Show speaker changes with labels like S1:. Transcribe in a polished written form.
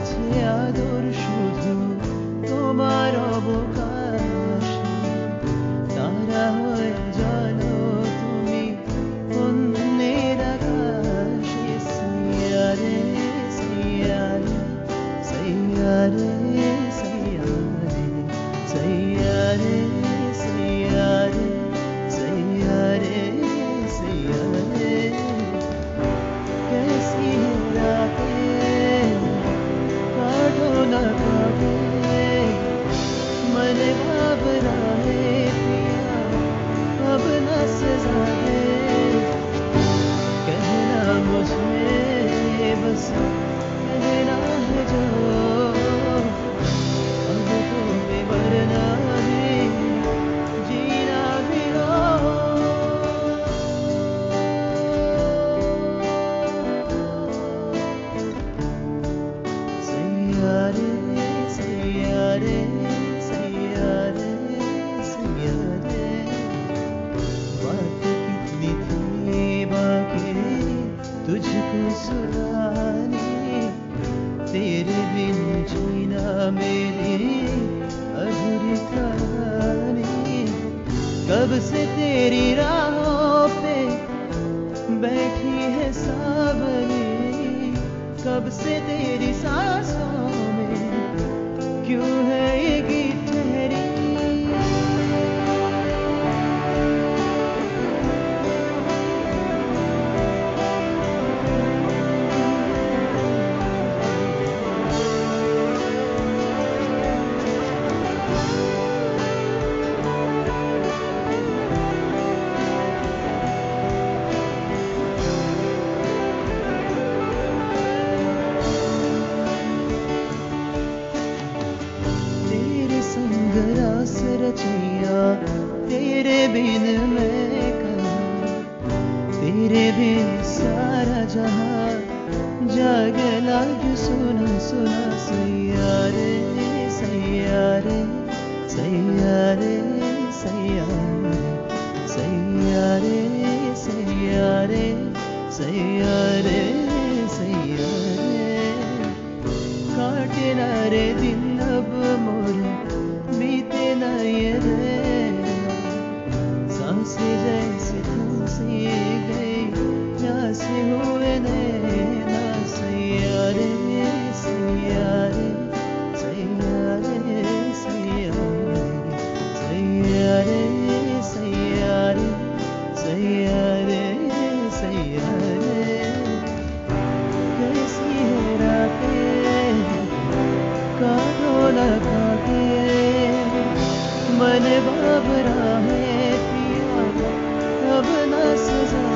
S1: আছে আদর শুধু তোমার অবকাশে, তারা হয়ে জ্বলো তুমি অন্যের আকাশে। সাইয়ারে সাইয়ারে সাইয়ারে সাইয়ারে সাইয়ারে সাইয়ারে সাইয়ারে সাইयारे। कैसी है रातें काटो न काटे, मन घबरा है पिया अब न सजा है। कहना मुझे बस कहना है जो, अब तो मरना है जीना भी लो। सैयारे सैयारे सैयारे सैयारे। बात कितनी थी बाकी तुझको सुनानी, तेरे बिन जीना मेरी अधूरी कहानी। कब से तेरी राहों पे बैठी है सावनी, कब से तेरी सांसों में क्यों है ये गीत ठहरी। तेरे संग रास रचैया तेरे बिन मैं कहाँ, तेरे बिन सारा जहां जागे लागे सुना सुना। सैयारे सैयारे सैयारे सैयारे सैयारे सैयारे सैयारे सैयारे। काटे ना रे दिन अब मोरे बीते ना ये रैना, सांसें जैसे तुमसे गई प्यासे हुए नैना। सैयारे सैयारे सैयारे सैयारे सैयारे सैयारे सैयारे सैयारे। कैसी है रातें काटो न काटे, मन घबरा है पिया अब न सजा